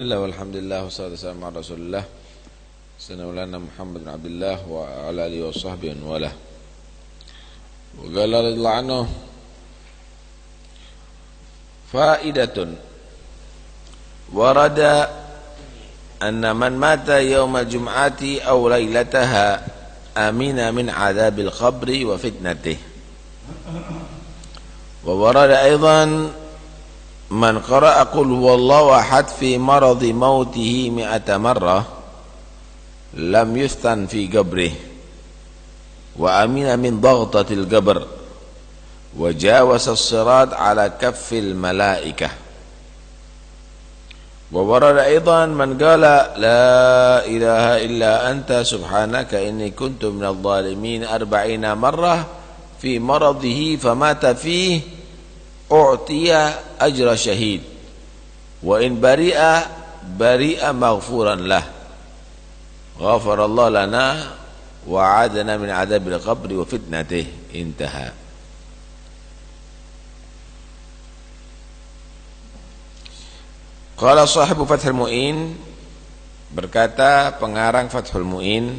Alhamdulillah wassalatu wassalamu ala Rasulillah Sayyidina Muhammad bin Abdullah wa ala alihi wa sahbihi wa wala. Wa qala radhiyallahu anhu faidatun warada anna man mata yawmal jum'ati aw lailataha amina min adzabil qabri wa fitnatihi. Wa warada aidan man qara'a qul huwallahu ahad fi maradi mautihi mi'ata marrah lam yustan fi qabrih wa amina min dhaghtatil qabr wa jawasa as-sirat ala kaffil malaikah. Wa warada aidan man qala la ilaha illa anta subhanaka inni kuntu minadh dhalimin 40 marrah fi maradihi famata fihi u'tiya ajra syahid wa in bari'a maghfuran lah ghafarallahu lana wa adana min adzabil qabri wa fitnatihi. Intaha. Qala sahibu Fathul Mu'in, berkata pengarang Fathul Mu'in,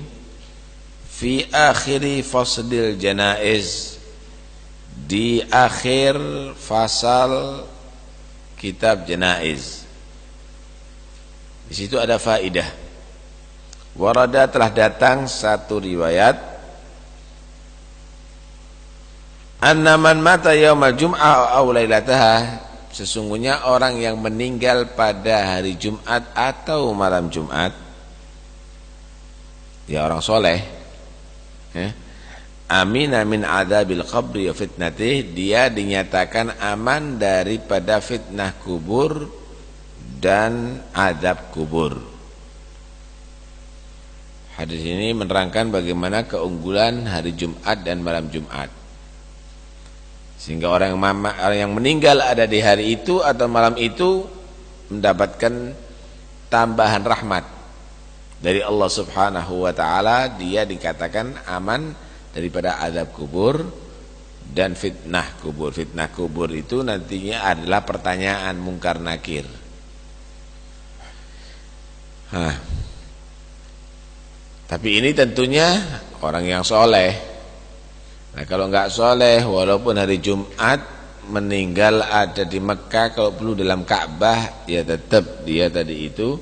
fi akhiri fasdil janaiz, di akhir fasal kitab janaiz. Di situ ada faidah. Warada, telah datang satu riwayat, anna man mata yaumal jum'ah aw lailataha, sesungguhnya orang yang meninggal pada hari Jumat atau malam Jumat, ya orang soleh, amina min adzabil qabri wa fitnatih, dia dinyatakan aman daripada fitnah kubur dan azab kubur. Hadis ini menerangkan bagaimana keunggulan hari Jumat dan malam Jumat, sehingga orang yang meninggal ada di hari itu atau malam itu mendapatkan tambahan rahmat dari Allah Subhanahu wa taala. Dia dikatakan aman daripada azab kubur dan fitnah kubur. Fitnah kubur itu nantinya adalah pertanyaan mungkar nakir. Tapi ini tentunya orang yang soleh. Nah, kalau enggak soleh, walaupun hari Jumat meninggal ada di Mekah, kalau perlu dalam Ka'bah, ya tetap dia tadi itu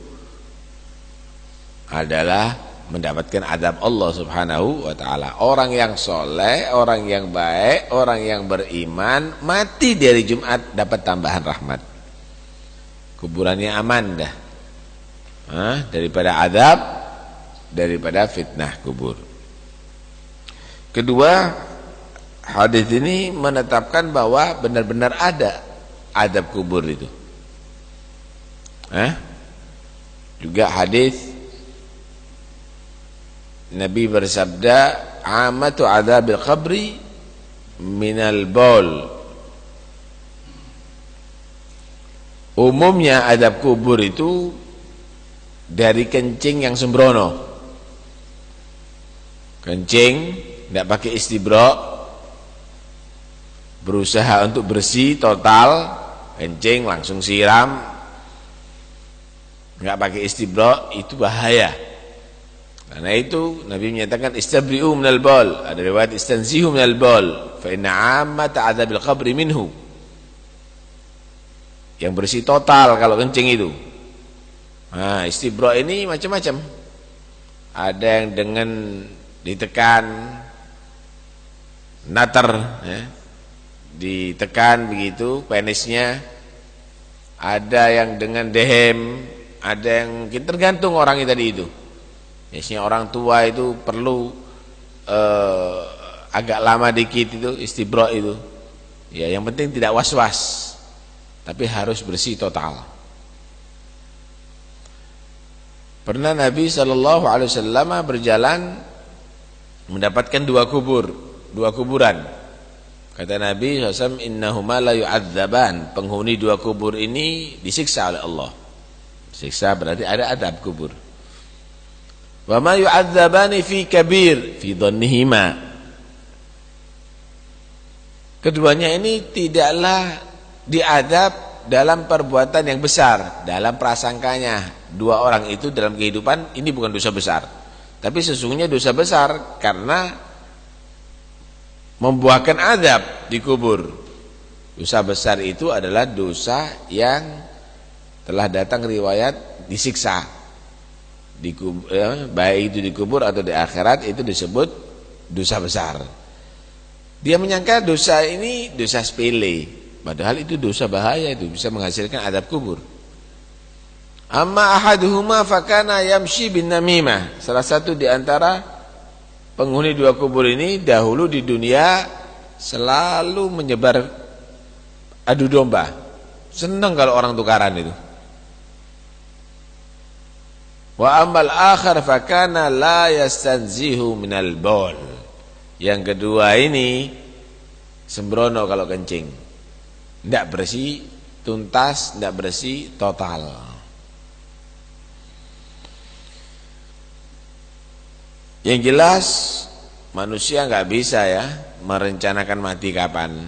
adalah mendapatkan azab Allah Subhanahu wa taala. Orang yang soleh, orang yang baik, orang yang beriman mati di hari Jumat dapat tambahan rahmat. Kuburannya aman dah, daripada azab, daripada fitnah kubur. Kedua, hadis ini menetapkan bahwa benar-benar ada azab kubur itu. Juga hadis Nabi bersabda, amatu adzabil qabri minal baul. Umumnya azab kubur itu dari kencing yang sembrono. Kencing tidak pakai istibra, berusaha untuk bersih total, kencing langsung siram, enggak pakai istibra, itu bahaya. Karena itu Nabi menyatakan istabri'u minal baul, ada riwayat istanzihu minal baul, fa inna ammata adzabil qabri minhu. Yang bersih total kalau kencing itu. Nah, istibra ini macam-macam. Ada yang dengan ditekan, nater, ditekan begitu penisnya. Ada yang dengan dehem, ada yang mungkin tergantung orangnya tadi itu. Biasanya orang tua itu perlu agak lama dikit itu istibra itu. Ya, yang penting tidak was-was, tapi harus bersih total. Pernah Nabi SAW berjalan mendapatkan dua kuburan. Kata Nabi SAW, innahuma la yu'adzaban, penghuni dua kubur ini disiksa oleh Allah. Siksa berarti ada adab kubur. Wa ma yu'adzabani fi kabir fi dhannihima. Keduanya ini tidaklah diadab dalam perbuatan yang besar, dalam prasangkanya. Dua orang itu dalam kehidupan ini bukan dosa besar, tapi sesungguhnya dosa besar karena membuahkan azab di kubur. Dosa besar itu adalah dosa yang telah datang riwayat disiksa di kubur, baik itu di kubur atau di akhirat, itu disebut dosa besar. Dia menyangka dosa ini dosa sepele, padahal itu dosa bahaya, itu bisa menghasilkan azab kubur. Amma ahaduhuma fakana yamshi bin namimah. Salah satu di antara penghuni dua kubur ini dahulu di dunia selalu menyebar adu domba. Senang kalau orang tukaran itu. Wa ammal akhar fakana la yastanzihu minal baul. Yang kedua ini sembrono kalau kencing, tidak bersih tuntas, tidak bersih total. Yang jelas manusia nggak bisa ya merencanakan mati kapan.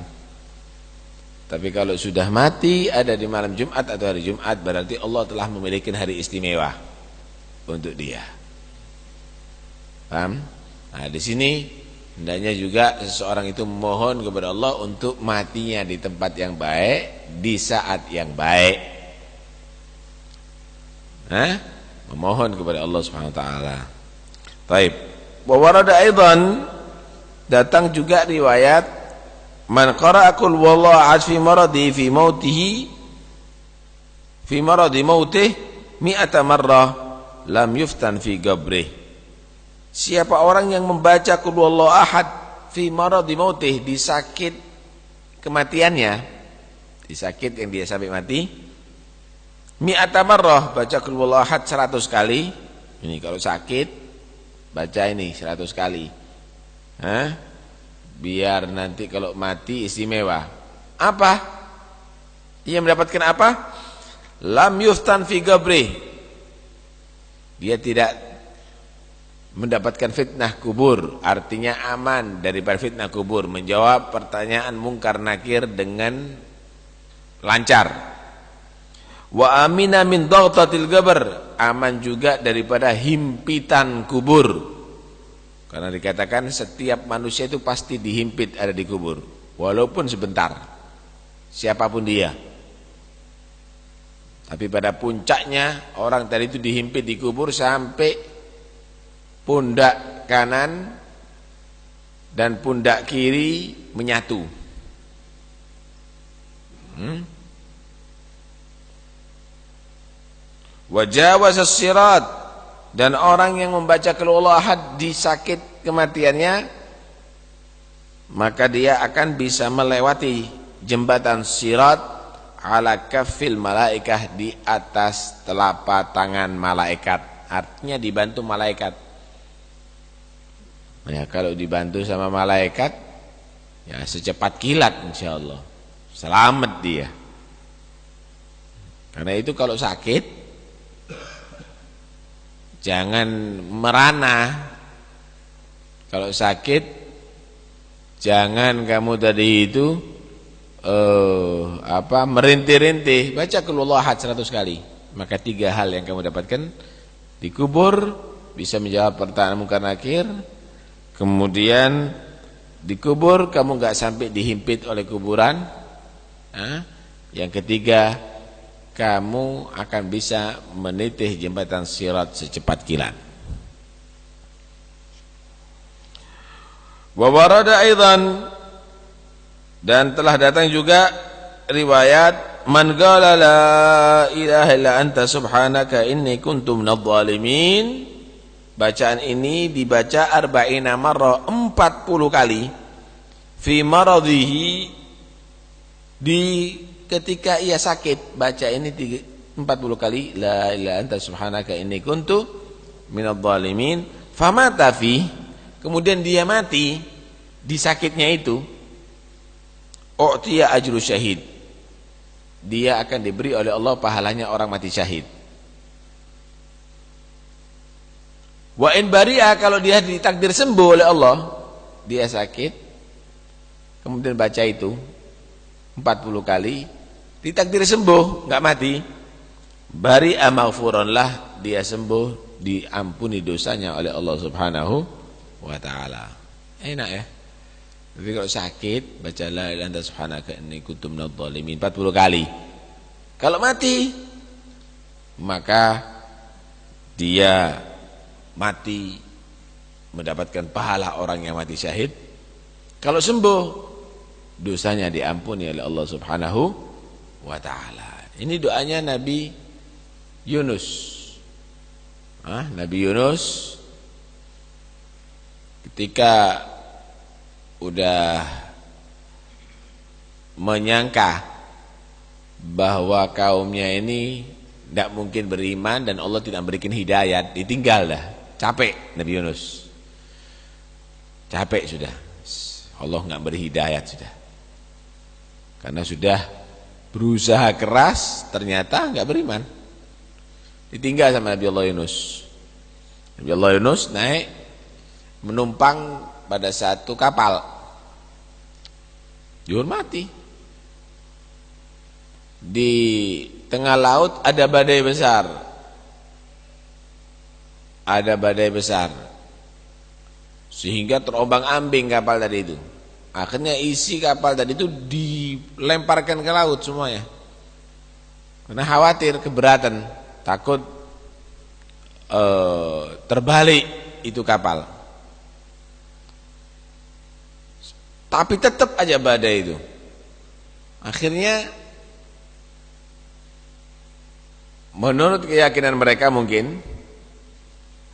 Tapi kalau sudah mati ada di malam Jumat atau hari Jumat, berarti Allah telah memiliki hari istimewa untuk dia. Paham? Nah, di sini hendaknya juga seseorang itu memohon kepada Allah untuk matinya di tempat yang baik, di saat yang baik. Memohon kepada Allah Subhanahu wa taala. Baik. Wa warada aidan, datang juga riwayat man qara'a qul wallahu fi maradi fi mautihi fi maradi mautih mi'ata marrah lam yuftan fi qabrih. Siapa orang yang membaca qul huwallahu ahad fi maradi mautih, di sakit kematiannya, di sakit yang dia sampai mati, mi'ata marrah, baca qul huwallahu ahad 100 kali. Ini kalau sakit baca ini 100 kali. Biar nanti kalau mati istimewa. Apa? Ia mendapatkan apa? Lam yuftan fi qabrih. Dia tidak mendapatkan fitnah kubur, artinya aman daripada fitnah kubur, menjawab pertanyaan mungkar nakir dengan lancar. Wa amina min dhaghtatil qabr, aman juga daripada himpitan kubur. Karena dikatakan setiap manusia itu pasti dihimpit ada di kubur, walaupun sebentar, siapapun dia. Tapi pada puncaknya orang tadi itu dihimpit di kubur sampai pundak kanan dan pundak kiri menyatu. Wajawaz as-sirat, dan orang yang membaca qul huwallahu ahad di sakit kematiannya, maka dia akan bisa melewati jembatan sirat ala kaffil malaikah, di atas telapak tangan malaikat, artinya dibantu malaikat. Ya, kalau dibantu sama malaikat ya secepat kilat insyaallah selamat dia. Karena itu kalau sakit jangan merana. Kalau sakit jangan kamu tadi itu merintih-rintih, baca qul huwallahu ahad 100 kali. Maka 3 hal yang kamu dapatkan: dikubur bisa menjawab pertanyaan mungkar nakir, kemudian dikubur kamu enggak sampai dihimpit oleh kuburan. Yang ketiga, kamu akan bisa menitih jembatan sirat secepat kilat. Wa warada aidan, dan telah datang juga riwayat man qala la ilaha illa anta subhanaka inni kuntu minadh dhalimin. Bacaan ini dibaca arba'ina marrah, 40 kali, fi maradhihi, di ketika ia sakit. Baca ini 40 kali, la ilaha anta subhanaka inni kuntu minadh dhalimin. Famata fi, kemudian dia mati di sakitnya itu, u'tiya ajru syahid, dia akan diberi oleh Allah pahalanya orang mati syahid. Wa in bari'a, kalau dia ditakdir sembuh oleh Allah, dia sakit kemudian baca itu 40 kali, ditakdir sembuh, enggak mati. Bari'a maghfuranlah, dia sembuh, diampuni dosanya oleh Allah Subhanahu wa taala. Enak ya. Tapi kalau sakit baca la ilaha illa anta subhanaka inni kuntu minadh dhalimin 40 kali. Kalau mati maka dia mati mendapatkan pahala orang yang mati syahid. Kalau sembuh dosanya diampuni oleh Allah Subhanahu wa taala. Ini doanya Nabi Yunus. Nabi Yunus ketika udah menyangka bahwa kaumnya ini tidak mungkin beriman dan Allah tidak memberikan hidayat, ditinggal dah. Capek Nabi Yunus. Capek sudah. Allah nggak beri hidayat sudah. Karena sudah berusaha keras ternyata nggak beriman. Ditinggal sama Nabi Allah Yunus. Nabi Allah Yunus naik menumpang pada satu kapal. Dihormati. Di tengah laut ada badai besar. Ada badai besar. Sehingga terombang-ambing kapal tadi itu. Akhirnya isi kapal tadi itu dilemparkan ke laut semuanya. Karena khawatir, keberatan, takut terbalik itu kapal. Tapi tetap aja badai itu. Akhirnya menurut keyakinan mereka mungkin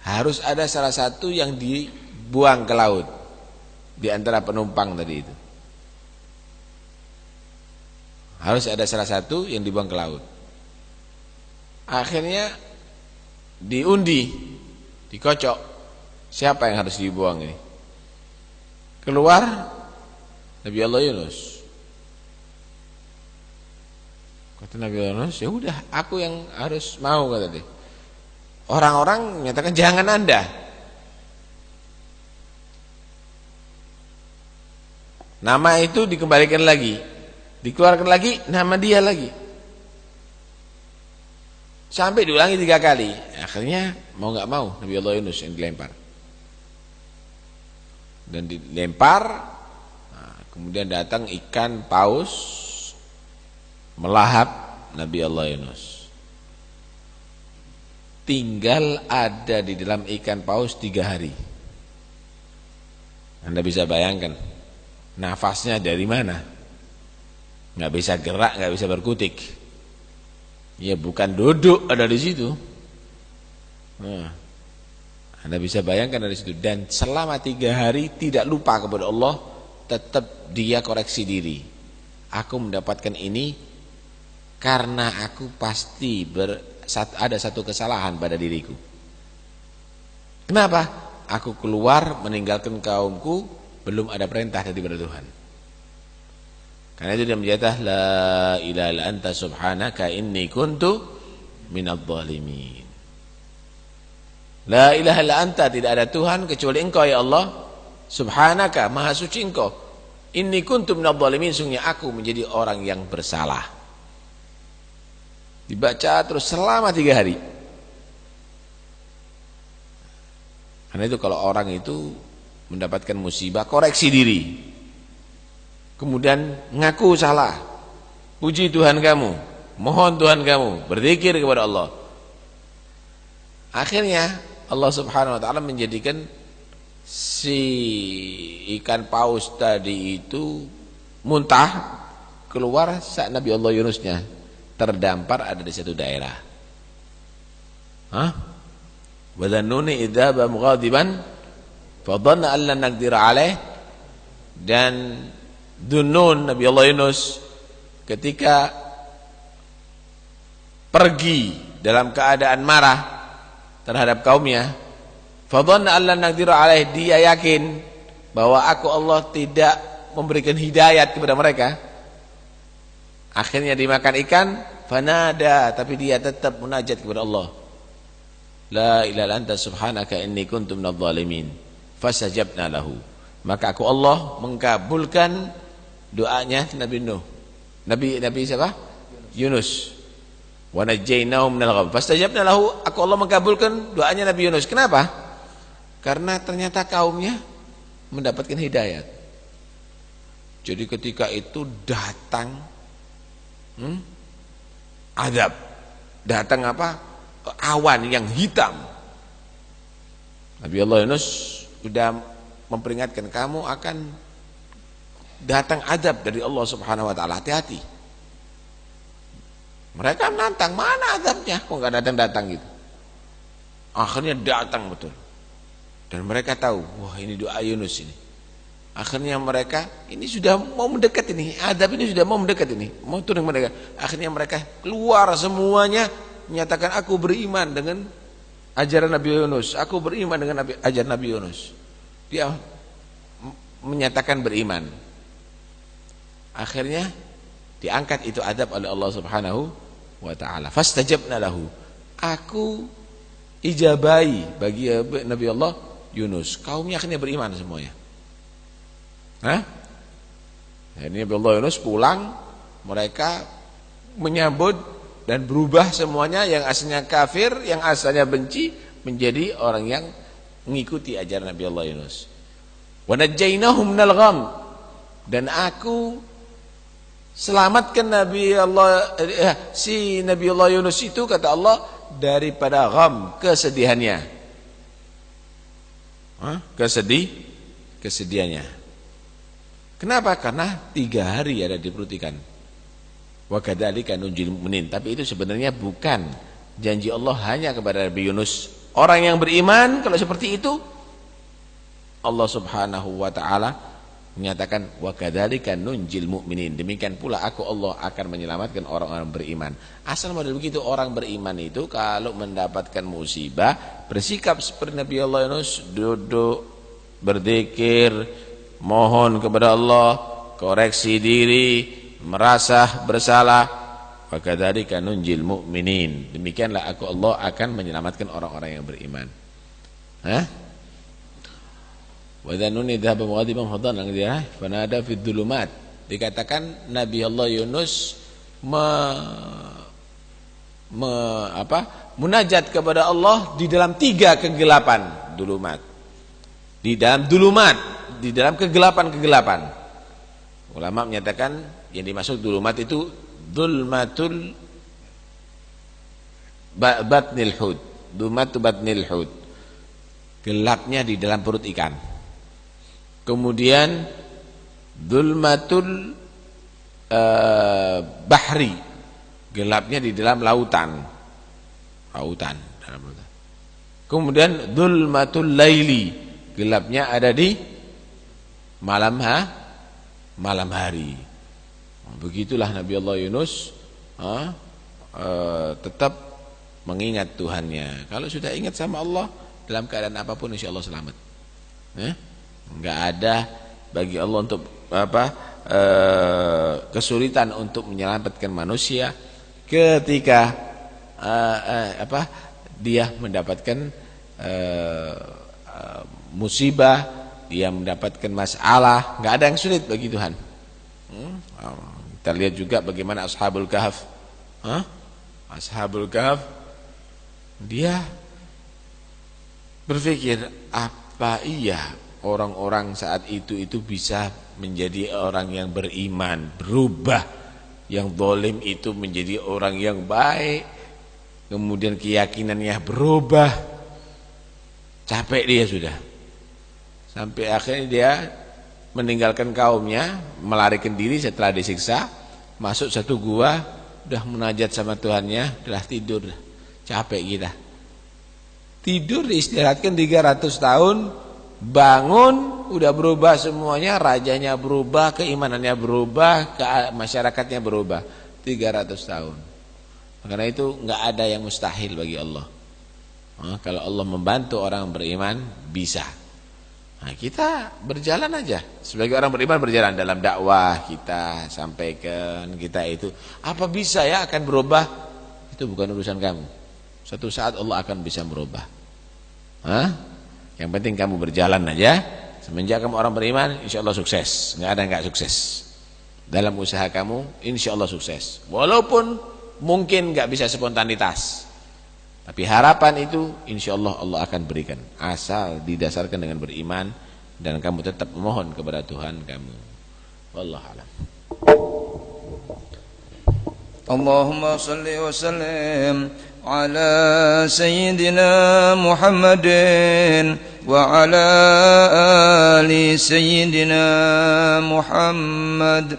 harus ada salah satu yang dibuang ke laut di antara penumpang tadi itu. Harus ada salah satu yang dibuang ke laut. Akhirnya diundi, dikocok, siapa yang harus dibuang ini? Keluar Nabi Allah Yunus. Kata Nabi Allah Yunus, ya udah, aku yang harus mau, kata dia. Orang-orang menyatakan jangan Anda. Nama itu dikembalikan lagi, dikeluarkan lagi, nama dia lagi. Sampai diulangi 3 kali. Akhirnya mau nggak mau Nabi Allah Yunus yang dilempar. Dan dilempar, kemudian datang ikan paus melahap Nabi Allah Yunus. Tinggal ada di dalam ikan paus 3 hari. Anda bisa bayangkan nafasnya dari mana? Nggak bisa gerak, nggak bisa berkutik. Ya bukan duduk ada di situ. Anda bisa bayangkan dari situ. Dan selama 3 hari tidak lupa kepada Allah, tetap dia koreksi diri. Aku mendapatkan ini karena aku pasti ada satu kesalahan pada diriku. Kenapa? Aku keluar meninggalkan kaumku, belum ada perintah daripada Tuhan. Karena itu dia menjatah la ilaha illa anta subhanaka inni kuntu minadh dhalimin. La ilaha illa anta, tidak ada Tuhan kecuali Engkau ya Allah. Subhanaka, maha suci Engkau. Inni kuntu minadh dhalimin, sungguhnya aku menjadi orang yang bersalah. Dibaca terus selama 3 hari. Karena itu kalau orang itu mendapatkan musibah, koreksi diri. Kemudian ngaku salah, puji Tuhan kamu, mohon Tuhan kamu, berzikir kepada Allah. Akhirnya Allah Subhanahu wa taala menjadikan si ikan paus tadi itu muntah keluar saat Nabi Allah Yunusnya terdampar ada di satu daerah. Wa dhannuni idza ba mughadiban fa dhanna an lan naqdir alaih. Dan Dunnun Nabi Allah Yunus ketika pergi dalam keadaan marah terhadap kaumnya, fadhanna allan naqdiru alaih, dia yakin bahwa aku Allah tidak memberikan hidayat kepada mereka. Akhirnya dimakan ikan, fanada, tapi dia tetap munajat kepada Allah. La ilaha illa anta subhanaka inni kuntu minadh dhalimin. Fastajabna lahu. Maka aku Allah mengabulkan doanya Nabi Nuh. Nabi siapa? Yunus. Wa najjaynahum minal gham. Fastajabna lahu, aku Allah mengabulkan doanya Nabi Yunus. Kenapa? Karena ternyata kaumnya mendapatkan hidayat. Jadi ketika itu datang azab. Datang apa? Awan yang hitam. Nabi Allah Yunus sudah memperingatkan, kamu akan datang azab dari Allah Subhanahu wa taala, hati-hati. Mereka menantang, mana azabnya? Kok enggak datang-datang gitu. Akhirnya datang betul. Dan mereka tahu, wah ini doa Yunus ini. Akhirnya mereka ini sudah mau mendekat ini, azab ini sudah mau mendekat ini, mau turun mendekat. Akhirnya mereka keluar semuanya menyatakan, aku beriman dengan ajaran Nabi Yunus, aku beriman dengan ajaran Nabi Yunus. Dia menyatakan beriman. Akhirnya diangkat itu azab oleh Allah Subhanahu wa taala. Fastajabna lahu. Aku ijabai bagi Nabi Allah Yunus. Kaumnya akhirnya beriman semuanya. Ini Nabi Allah Yunus pulang, mereka menyambut dan berubah semuanya, yang asalnya kafir, yang asalnya benci, menjadi orang yang mengikuti ajaran Nabi Allah Yunus. Wa najjaynahum minal gham, dan aku selamatkan Nabi Allah Yunus itu, kata Allah, daripada gham, kesedihannya. Kesedihannya. Kenapa? Karena 3 hari ada di perut ikan. Wa kadzalika nunjil mu'minin. Tapi itu sebenarnya bukan janji Allah hanya kepada Nabi Yunus. Orang yang beriman kalau seperti itu, Allah Subhanahu wa taala menyatakan wa kadzalika nunjil mu'minin. Demikian pula aku Allah akan menyelamatkan orang-orang beriman. Asal model begitu, orang beriman itu kalau mendapatkan musibah bersikap seperti Nabi Allah Yunus, duduk, berzikir, mohon kepada Allah, koreksi diri, merasa bersalah. Wa kadzalika nunjil mu'minin. Demikianlah aku Allah akan menyelamatkan orang-orang yang beriman. Wa dzannuni dzahaba mughadiban fadana dia fanada fid dhulumat. Dikatakan Nabi Allah Yunus munajat kepada Allah di dalam 3 kegelapan, dhulumat. Di dalam dhulumat, di dalam kegelapan-kegelapan. Ulama menyatakan yang dimaksud dhulumat itu dhulmatul batnil hud. Dhulmatu batnil hud. Gelapnya di dalam perut ikan. Kemudian dhulmatul bahri. Gelapnya di dalam lautan. Dalam lautan. Kemudian dhulmatul laili. Gelapnya ada di malam hari. Begitulah Nabi Allah Yunus tetap mengingat Tuhannya. Kalau sudah ingat sama Allah, dalam keadaan apapun insya Allah selamat. Enggak ada bagi Allah untuk kesulitan untuk menyelamatkan manusia ketika dia mendapatkan musibah, dia mendapatkan masalah. Enggak ada yang sulit bagi Tuhan. Kita lihat juga bagaimana Ashabul Kahf. Ashabul Kahf, dia berpikir, apa iya orang-orang saat itu bisa menjadi orang yang beriman, berubah, yang zalim itu menjadi orang yang baik, kemudian keyakinannya berubah. Capek dia sudah. Sampai akhirnya dia meninggalkan kaumnya, melarikan diri setelah disiksa, masuk satu gua, udah munajat sama Tuhannya, udah tidur. Capek kita. Tidur diistirahatkan 300 tahun, bangun udah berubah semuanya, rajanya berubah, keimanannya berubah, masyarakatnya berubah. 300 tahun. Karena itu enggak ada yang mustahil bagi Allah. Kalau Allah membantu orang beriman, bisa. Nah, kita berjalan aja sebagai orang beriman, berjalan dalam dakwah kita, sampaikan kita itu apa bisa ya akan berubah, itu bukan urusan kamu. Suatu saat Allah akan bisa berubah. Yang penting kamu berjalan aja. Semenjak kamu orang beriman, insya Allah sukses. Nggak ada yang nggak sukses. dalam usaha kamu, insya Allah sukses. Walaupun mungkin gak bisa spontanitas, tapi harapan itu insya Allah Allah akan berikan, asal didasarkan dengan beriman dan kamu tetap memohon kepada Tuhan kamu. Wallahu a'lam. Allahumma salli wa sallim ala sayyidina Muhammadin wa ala ali sayyidina Muhammad.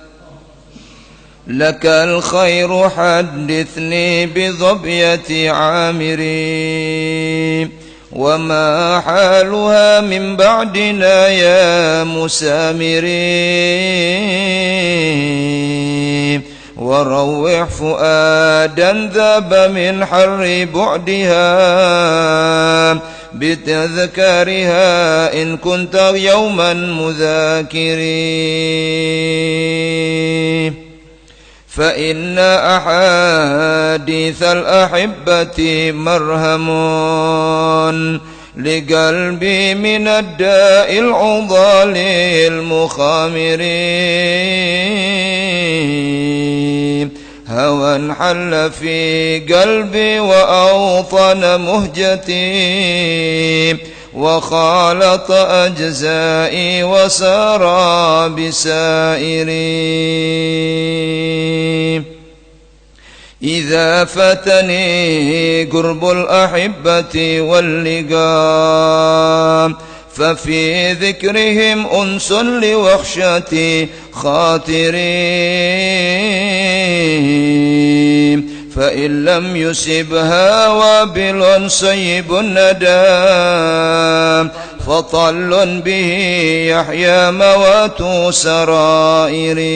Lakal khairu hadithni bi dhabiyati amiri wa ma haluha min ba'dina ya musamiri. وروح فؤادا ذاب من حر بعدها بتذكارها إن كنت يوما مذاكري. فإن أحاديث الأحبة مرهم لقلبي من الداء العضال المخامر. هوى حل في قلبي وأوطن مهجتي وخالط أجزائي وسار بسائري. إذا فتني قرب الأحبة واللقاء ففي ذكرهم أنس لوخشتي خاطري. فإن لم يصبها وابل صيب الندى فطل به يحيا موات سرائري.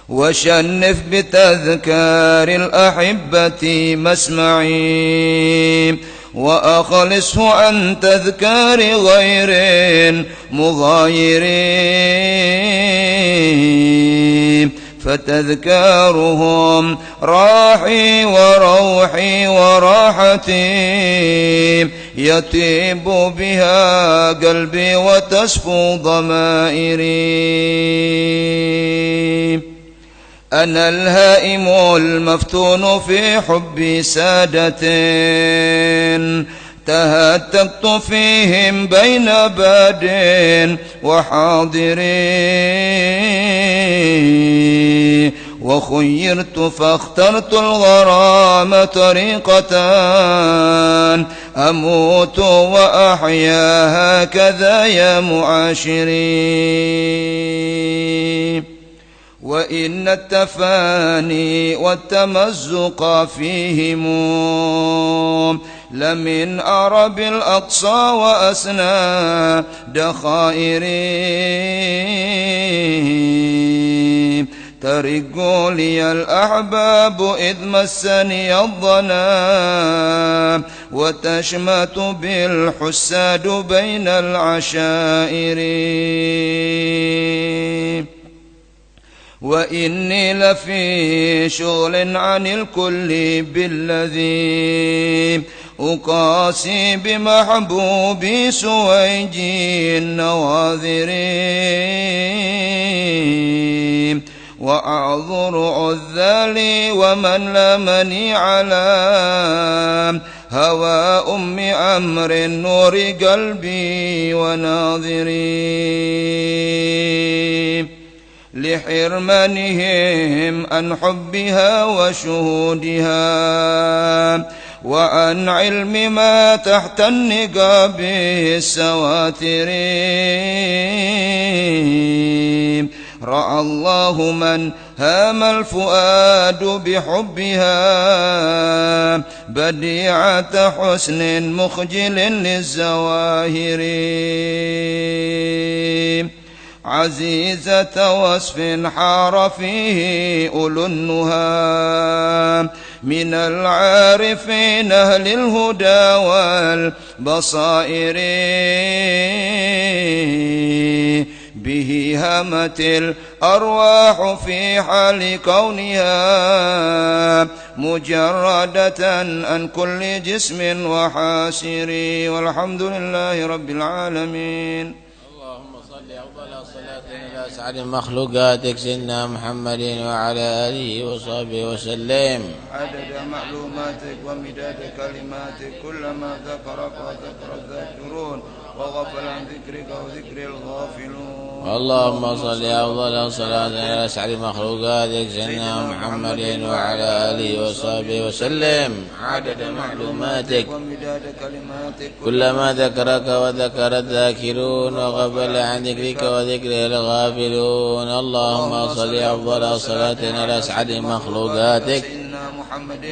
وشنف بتذكار الأحبة مسمعي وأخلصه عن تذكار غير مغاير. فتذكارهم راحي وروحي وراحتي يطيب بها قلبي وتصفو ضمائري. أنا الهائم المفتون في حب سادة تهتكت فيهم بين باد وحاضر. وخيرت فاخترت الغرام طريقة أموت وأحيا هكذا يا معاشري. وإن التفاني والتمزق فيهم لمن أعرب الأقصى وأسنى دخائري. ترق لي الأحباب إذ مسني الظنا وتشمت بالحساد بين العشائر. وإني لفي شغل عن الكل بالذي أقاسي بمحبوبي سويجي النواذر. وأعذر عذالي ومن لمني على هوى أم أمر نور قلبي وناظري. لحرمانهم عن حبها وشهودها وعن علم ما تحت النقاب السواتر. رأى الله من هام الفؤاد بحبها بديعة حسن مخجل للزواهر. عزيزة وصف حار فيه أولو النهى من العارفين أهل الهدى والبصائر. به همت الأرواح في حال كونها مجردة عن كل جسم وحاسر. والحمد لله رب العالمين. اللهم صل صل أفضل صلاة على أسعد مخلوقاتك سيدنا محمد وعلى آله وصحبه وسلم عدد معلوماتك ومداد كلماتك كلما ذكرك وذكر الذاكرون وغفل عن ذكرك وذكر الغافلون. اللهم صل أفضل صلاة على أسعد مخلوقاتك سيدنا محمد وعلى آله وصحبه وسلم عدد معلوماتك ومداد كلماتك كلما ذكرك وذكر الذاكرون وغفل عن ذكرك وذكر الغافلون. اللهم صل أفضل صلاة على أسعد مخلوقاتك سيدنا محمد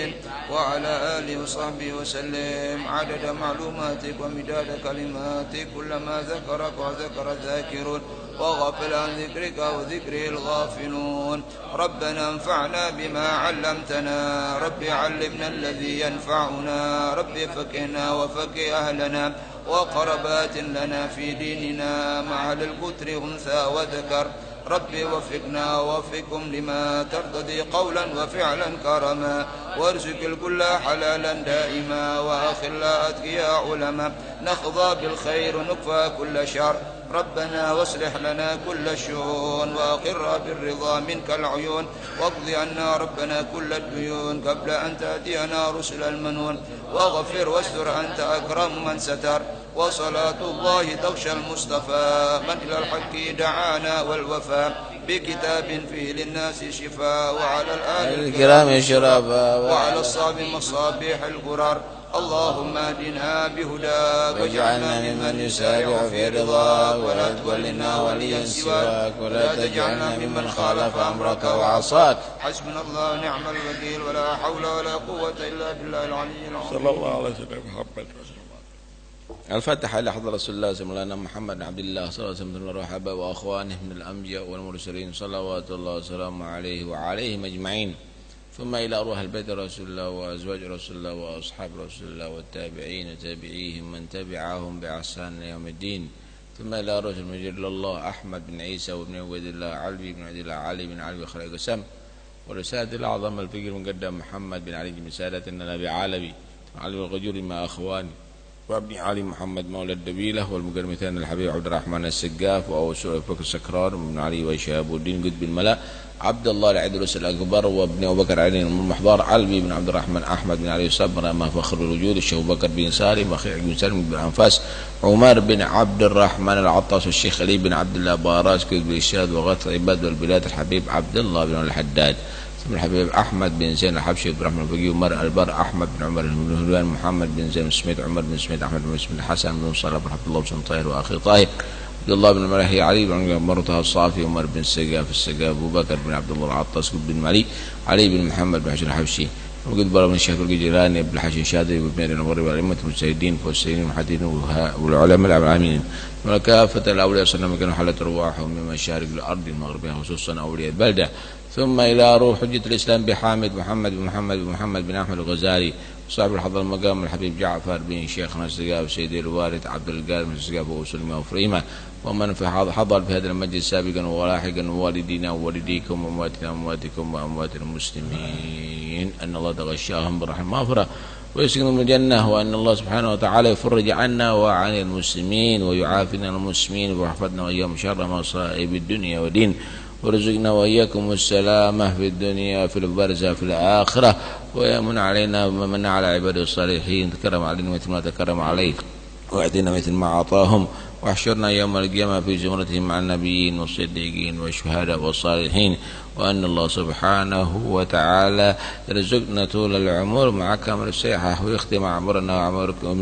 وعلى آله وصحبه وسلم عدد معلوماتك ومداد كلماتك كلما ذكرك وذكر الذاكرون وغفل عن ذكرك وذكره الغافلون. ربنا انفعنا بما علمتنا رب علمنا الذي ينفعنا رب فقهنا وفقه أهلنا وقربات لنا في ديننا مع الكتر أنثى وذكر ربي وفقنا ووفقكم لما ترتضي قولا وفعلا كرما وارزق الكل حلالا دائما وأخلا أتقياء علما نخضى بالخير ونكفى كل شر ربنا واصلح لنا كل الشؤون وأقر بالرضا منك العيون واقض عنا ربنا كل الديون قبل أن تأتينا رسل المنون واغفر واستر أنت أكرم من ستر وصلاة الله تغشى المصطفى من إلى الحق دعانا والوفاء بكتاب فيه للناس شفاء وعلى الآل الكرام شرابا وعلى الصحب مصابيح الغرار. اللهم اهدنا بهداك واجعلنا ممن يسارع في رضاك ولا تولنا وليا سواك ولا تجعلنا ممن خالف أمرك وعصاك. حسبنا الله ونعم الوكيل ولا حول ولا قوة إلا بالله العلي العظيم. صلى الله على سيدنا محمد. الفاتحة إلى حضرة رسول الله سيدنا محمد عبد الله صلى الله عليه وسلم ورحبه وأخوانه من الأنبياء والمرسلين صلوات الله وسلامه عليه وعليهم أجمعين. ثم إلى أرواح البيت رسول الله وأزواج رسول الله وأصحاب رسول الله والتابعين وتابعيهم من تبعهم بإحسان يوم الدين. ثم إلى رسول المجيد الله أحمد بن عيسى وابن عبيد الله علي بن عبد الله علي بن علي خليل قسم ورسالة الأعظم الفقير المقدم محمد بن علي بن سادة النبي علوي علي الغجور مع أخواني وابن علي محمد مولى الدبيلة والمقرمتان الحبيب عبد الرحمن السقاف وأوسع بكر السكران وابن علي وشهاب الدين قطب الملا عبد الله العدروس الأكبر وابن أبو بكر علي المحضار علوي بن عبد الرحمن أحمد بن علي صبر ما فخر الوجود الشيخ بكر بن سالم وأخي بن سالم بن أنفاس عمر بن عبد الرحمن العطاس والشيخ علي بن عبد الله باراس كتب الإرشاد وغث عباد والبلاد الحبيب عبد الله بن الحداد ثم الحبيب أحمد بن زين الحبشي بن رحمن الفقيه عمر البر أحمد بن عمر بن هلوان محمد بن زين سميت عمر بن سميت أحمد بن سميت حسن بن صالح بن عبد الله بن طاهر وأخي طاهر عبد الله بن الملهي علي بن مرتها الصافي عمر بن السقاف أبو بكر بن عبد الله العطاس بن علي علي بن محمد بن حسن الحبشي وقد بر بن الشيخ الجيلاني بن الحسن الشاذلي وابن المغرب والأئمة المجتهدين والسيدين المحدثين والعلماء العاملين وكافة الأولياء صلى الله عليه وسلم حلت أرواحهم من مشارق الأرض المغربية خصوصا أولياء البلدة. ثم إلى روح حجة الإسلام بحامد محمد بن أحمد الغزالي صاحب الحضر المقام الحبيب جعفر بن شيخنا السقاف سيدي الوارث عبد القادر بن السقاف وسلمة وفريمة ومن في حضر في هذا المجلس سابقا ولاحقا ووالدينا ووالديكم وأمواتنا وأمواتكم وأموات المسلمين أن الله تغشاهم بالرحمة المغفرة ويسكنهم الجنة وأن الله سبحانه وتعالى يفرج عنا وعن المسلمين ويعافينا المسلمين ويحفظنا وإياهم شر مصائب الدنيا والدين ورزقنا وإياكم السلامة في الدنيا وفي البرزة في الآخرة ويمن علينا ومن على عباده الصالحين تكرم علينا مثل ما تكرم عليه واعطينا مثل ما أعطاهم واحشرنا يوم القيامة في زمرتهم مع النبيين والصديقين والشهداء والصالحين وأن الله سبحانه وتعالى يرزقنا طول العمر مع كامل الصحة ويختم عمرنا وعمركم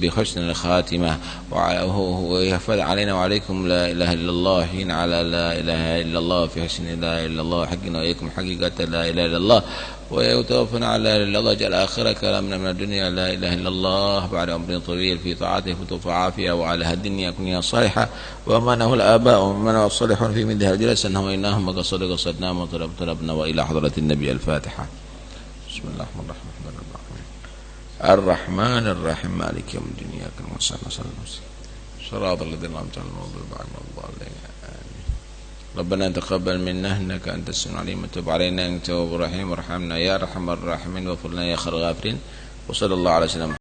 بحسن الخاتمة ويحفظ علينا وعليكم لا إله إلا الله حين على لا إله إلا الله في حسن لا إله إلا الله حقنا وإياكم حقيقة لا إله إلا الله ويتوفنا على لا إله إلا الله جل آخر كلامنا من الدنيا لا إله إلا الله بعد عمر طويل في طاعته فتوفى عافية وعلى الدنيا كنيا صالحة وأمانه الآباء ومن الصالحون في مثل الجلسة أنهم وإنهم وقصد قصدناهم وطلبنا وإلى حضرة النبي الفاتحة. بسم الله الرحمن الرحيم مالك يوم الدين إياك نعبد وإياك نستعين صراط الذين أنعمت عليهم غير المغضوب عليهم ربنا تقبل منا إنك أنت السميع العليم وتب علينا إنك التواب الرحيم وارحمنا يا أرحم الراحمين واغفر لنا يا خير الغافرين وصلى الله على سيدنا